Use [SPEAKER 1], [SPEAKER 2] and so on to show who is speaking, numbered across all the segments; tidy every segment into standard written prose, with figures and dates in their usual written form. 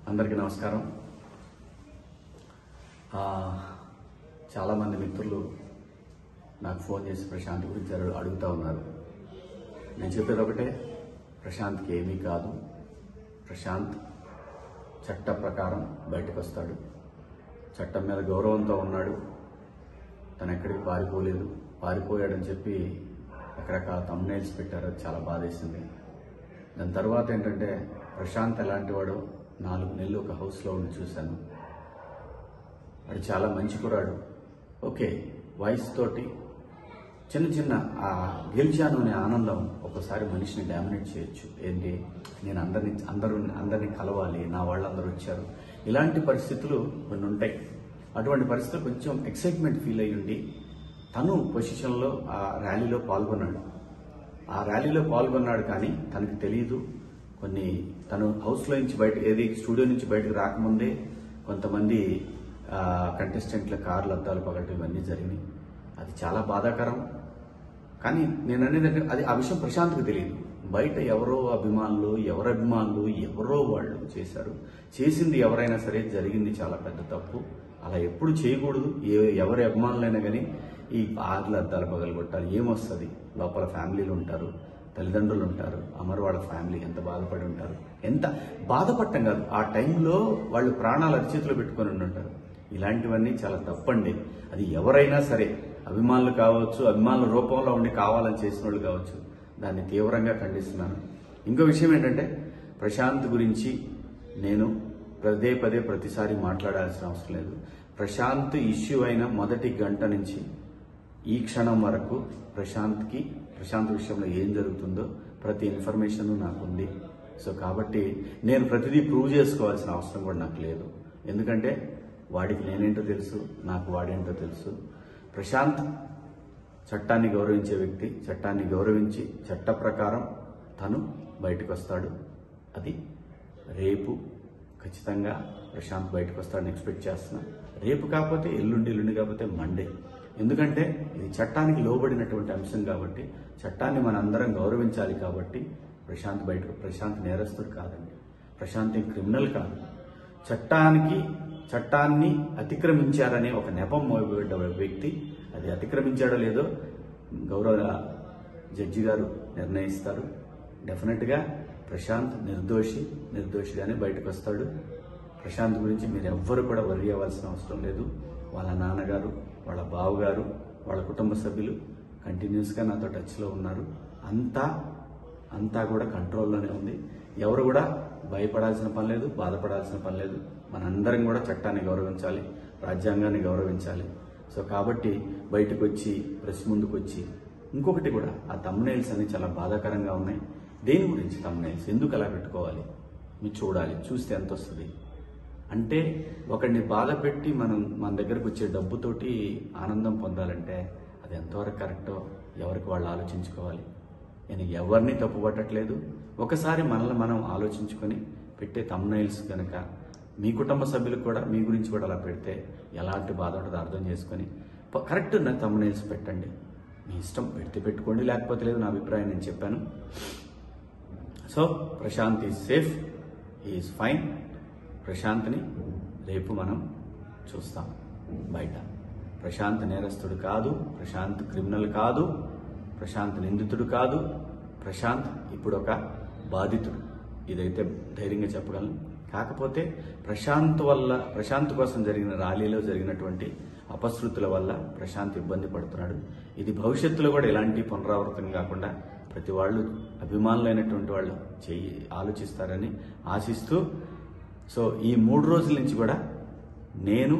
[SPEAKER 1] అందరికీ నమస్కారం. చాలామంది మిత్రులు నాకు ఫోన్ చేసి ప్రశాంత్ గురించి అడుగుతూ ఉన్నారు. నేను చెప్పేది ఒకటే, ప్రశాంత్కి ఏమీ కాదు. ప్రశాంత్ చట్ట ప్రకారం బయటకు వస్తాడు. చట్టం మీద గౌరవంతో ఉన్నాడు. తను ఎక్కడికి పారిపోలేదు. పారిపోయాడని చెప్పి రకరకాల థంబ్నెయిల్స్ పెట్టారు. అది చాలా బాధేసింది. దాని తర్వాత ఏంటంటే, ప్రశాంత్ ఎలాంటి వాడో 4 నెలలు ఒక హౌస్లో ఉండి చూశాను. వాడు చాలా మంచి కుర్రాడు. ఓకే, వాయిస్ తోటి చిన్న గెలిచాను అనే ఆనందం ఒకసారి మనిషిని డామినేట్ చేయొచ్చు. ఏంటి, నేను అందరినీ కలవాలి, నా వాళ్ళందరూ వచ్చారు, ఇలాంటి పరిస్థితులు కొన్ని ఉంటాయి. అటువంటి పరిస్థితులు కొంచెం ఎక్సైట్మెంట్ ఫీల్ అయ్యి ఉండి తను పొజిషన్లో ఆ ర్యాలీలో పాల్గొన్నాడు. కానీ తనకు తెలియదు, తను హౌస్లో నుంచి స్టూడియో నుంచి బయటకు రాకముందే కొంతమంది కంటెస్టెంట్ల కార్లు అద్దాలు పగలటం ఇవన్నీ జరిగినాయి. అది చాలా బాధాకరం. కానీ నేను అనేది అది ఆ విషయం ప్రశాంత్కి తెలియదు. బయట ఎవరో అభిమానులు ఎవరో వాళ్ళు చేశారు. చేసింది ఎవరైనా సరే జరిగింది చాలా పెద్ద తప్పు. అలా ఎప్పుడు చేయకూడదు. ఎవరి అభిమానులైనా కానీ ఈ కార్ల అద్దాలు పగలగొట్టాలి. ఏమొస్తుంది? లోపల ఫ్యామిలీలు ఉంటారు, తల్లిదండ్రులు ఉంటారు, అమర్ వాళ్ళ ఫ్యామిలీ ఎంత బాధపడి ఉంటారు. ఎంత బాధపడటం కాదు, ఆ టైంలో వాళ్ళు ప్రాణాలు అరిచేతిలో పెట్టుకొని ఉంటారు. ఇలాంటివన్నీ చాలా తప్పండి. అది ఎవరైనా సరే, అభిమానులు కావచ్చు, అభిమానుల రూపంలో ఉండి కావాలని చేసిన వాళ్ళు కావచ్చు, దాన్ని తీవ్రంగా ఖండిస్తున్నాను. ఇంకో విషయం ఏంటంటే, ప్రశాంత్ గురించి నేను ప్రతిసారి మాట్లాడాల్సిన అవసరం లేదు. ప్రశాంత్ ఇష్యూ అయిన మొదటి గంట నుంచి ఈ క్షణం వరకు ప్రశాంత్ విషయంలో ఏం జరుగుతుందో ప్రతి ఇన్ఫర్మేషన్ నాకు ఉంది. సో కాబట్టి నేను ప్రతిదీ ప్రూవ్ చేసుకోవాల్సిన అవసరం కూడా నాకు లేదు. ఎందుకంటే వాడికి నేనేంటో తెలుసు, నాకు వాడేంటో తెలుసు. ప్రశాంత్ చట్టాన్ని గౌరవించే వ్యక్తి. చట్టాన్ని గౌరవించి చట్ట ప్రకారం తను బయటకు వస్తాడు. అది రేపు ఖచ్చితంగా ప్రశాంత్ బయటకు వస్తాడని ఎక్స్పెక్ట్ చేస్తున్నా. రేపు కాకపోతే ఎల్లుండి కాకపోతే మండే. ఎందుకంటే ఇది చట్టానికి లోబడినటువంటి అంశం కాబట్టి, చట్టాన్ని మనందరం గౌరవించాలి కాబట్టి ప్రశాంత్ నేరస్తుడు కాదండి. ప్రశాంత్ క్రిమినల్ కాదు. చట్టాన్ని అతిక్రమించారనే ఒక నెపం మోయబడ్డ వ్యక్తి. అది అతిక్రమించాడో లేదో గౌరవ జడ్జి గారు నిర్ణయిస్తారు. డెఫినెట్గా ప్రశాంత్ నిర్దోషిగానే బయటకు వస్తాడు. ప్రశాంత్ గురించి మీరు ఎవ్వరు కూడా వర్రీ అవ్వాల్సిన అవసరం లేదు. వాళ్ళ నాన్నగారు, వాళ్ళ బావగారు, వాళ్ళ కుటుంబ సభ్యులు కంటిన్యూస్గా నాతో టచ్లో ఉన్నారు. అంతా కూడా కంట్రోల్లోనే ఉంది. ఎవరు కూడా భయపడాల్సిన పని లేదు, బాధపడాల్సిన పని లేదు. మనందరం కూడా చట్టాన్ని గౌరవించాలి, రాజ్యాంగాన్ని గౌరవించాలి. సో కాబట్టి బయటకు వచ్చి ప్రెస్ ముందుకు వచ్చి ఇంకొకటి కూడా, ఆ థంబ్నెయిల్స్ అన్ని చాలా బాధాకరంగా ఉన్నాయి. దేని గురించి థంబ్నెయిల్స్ ఎందుకు అలా పెట్టుకోవాలి? మీరు చూడాలి, చూస్తే ఎంత వస్తుంది అంటే, ఒకరిని బాధ పెట్టి మన దగ్గరకు వచ్చే డబ్బుతోటి ఆనందం పొందాలంటే అది ఎంతవరకు కరెక్టో ఎవరికి వాళ్ళు ఆలోచించుకోవాలి. నేను ఎవరిని తప్పుపట్టట్లేదు. ఒకసారి మనల్ని మనం ఆలోచించుకొని పెట్టే థంబ్నెయిల్స్ కనుక మీ కుటుంబ సభ్యులకు కూడా మీ గురించి కూడా అలా పెడితే ఎలాంటి బాధ ఉంటుందో అర్థం చేసుకొని కరెక్ట్ థంబ్నెయిల్స్ పెట్టండి. మీ ఇష్టం, పెడితే పెట్టుకోండి, లేకపోతే లేదు. నా అభిప్రాయం నేను చెప్పాను. So Prashant is safe, is fine. ప్రశాంత్ని రేపు మనం చూస్తాం బయట. ప్రశాంత్ నేరస్తుడు కాదు, ప్రశాంత్ క్రిమినల్ కాదు, ప్రశాంత్ నిందితుడు కాదు. ప్రశాంత్ ఇప్పుడు ఒక బాధితుడు. ఇదైతే ధైర్యంగా చెప్పగలను. కాకపోతే ప్రశాంత్ కోసం జరిగిన ర్యాలీలో జరిగినటువంటి అపశృతుల వల్ల ప్రశాంత్ ఇబ్బంది పడుతున్నాడు. ఇది భవిష్యత్తులో కూడా ఎలాంటి పునరావృతం కాకుండా ప్రతి వాళ్ళు, అభిమానులైనటువంటి వాళ్ళు ఆలోచిస్తారని ఆశిస్తూ, సో ఈ 3 రోజుల నుంచి కూడా నేను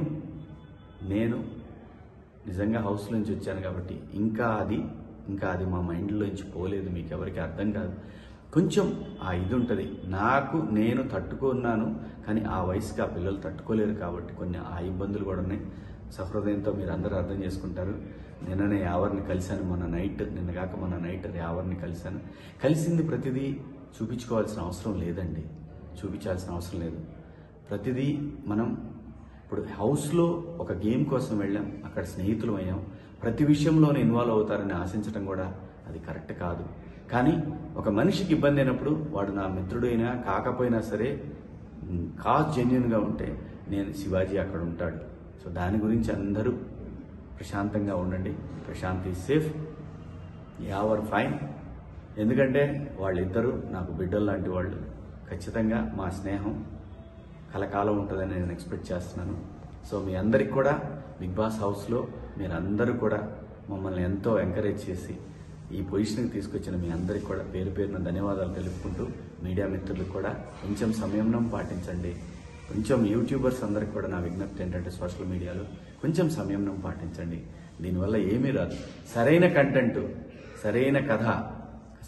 [SPEAKER 1] నిజంగా హౌస్ నుంచి వచ్చాను కాబట్టి ఇంకా అది మా మైండ్లో నుంచి పోలేదు. మీకు ఎవరికి అర్థం కాదు. కొంచెం ఆ ఇది ఉంటుంది. నేను తట్టుకున్నాను, కానీ ఆ వయసుకి ఆ పిల్లలు తట్టుకోలేరు కాబట్టి కొన్ని ఆ ఇబ్బందులు కూడా ఉన్నాయి. సహృదయంతో మీరు అందరూ అర్థం చేసుకుంటారు. నిన్ననే యావర్ని కలిశాను. మొన్న నైట్ యావర్ని కలిశాను. కలిసింది ప్రతిదీ చూపించుకోవాల్సిన అవసరం లేదండి. చూపించాల్సిన అవసరం లేదు. ప్రతిదీ మనం ఇప్పుడు హౌస్లో ఒక గేమ్ కోసం వెళ్ళాం, అక్కడ స్నేహితులు అయ్యాం. ప్రతి విషయంలోనే ఇన్వాల్వ్ అవుతారని ఆశించడం కూడా అది కరెక్ట్ కాదు. కానీ ఒక మనిషికి ఇబ్బంది అయినప్పుడు వాడు నా మిత్రుడైనా కాకపోయినా సరే కాజ్ జెన్యున్గా ఉంటే నేను శివాజీ అక్కడ ఉంటాడు. సో దాని గురించి అందరూ ప్రశాంతంగా ఉండండి. Prashant is safe, Yawar fine. ఎందుకంటే వాళ్ళిద్దరూ నాకు బిడ్డలు లాంటి వాళ్ళు. ఖచ్చితంగా మా స్నేహం కలకాలం ఉంటుందని నేను ఎక్స్పెక్ట్ చేస్తున్నాను. సో మీ అందరికి కూడా బిగ్ బాస్ హౌస్లో మీరందరూ కూడా మమ్మల్ని ఎంతో ఎంకరేజ్ చేసి ఈ పొజిషన్కి తీసుకొచ్చిన మీ అందరికి కూడా పేరు పేరున ధన్యవాదాలు తెలుపుకుంటూ, మీడియా మిత్రులకు కూడా కొంచెం సంయమనం పాటించండి. కొంచెం యూట్యూబర్స్ అందరికి కూడా నా విజ్ఞప్తి ఏంటంటే సోషల్ మీడియాలో కొంచెం సంయమనం పాటించండి. దీనివల్ల ఏమీ రాదు. సరైన కంటెంట్,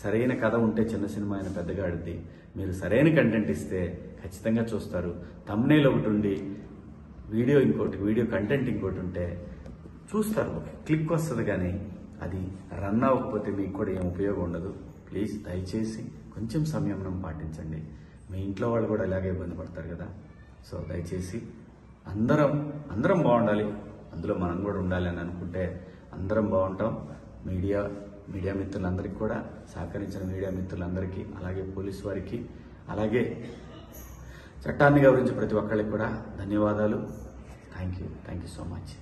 [SPEAKER 1] సరైన కథ ఉంటే చిన్న సినిమా అయిన పెద్దగా ఆడుద్ది. మీరు సరైన కంటెంట్ ఇస్తే ఖచ్చితంగా చూస్తారు. థంబ్నెయిల్ ఒకటి ఉండి వీడియో కంటెంట్ ఇంకోటి ఉంటే చూస్తారు, క్లిక్ వస్తుంది. కానీ అది రన్ అవ్వకపోతే మీకు కూడా ఏం ఉపయోగం ఉండదు. ప్లీజ్ దయచేసి కొంచెం సంయమనం పాటించండి. మీ ఇంట్లో వాళ్ళు కూడా ఇలాగే ఇబ్బంది పడతారు కదా. సో దయచేసి అందరం బాగుండాలి, అందులో మనం కూడా ఉండాలి అని అనుకుంటే అందరం బాగుంటాం. మీడియా మిత్రులందరికీ కూడా సహకరించిన మీడియా మిత్రులందరికీ, అలాగే పోలీసు వారికి, అలాగే చట్టాన్ని గౌరవించే ప్రతి ఒక్కరికి కూడా ధన్యవాదాలు. Thank you so much.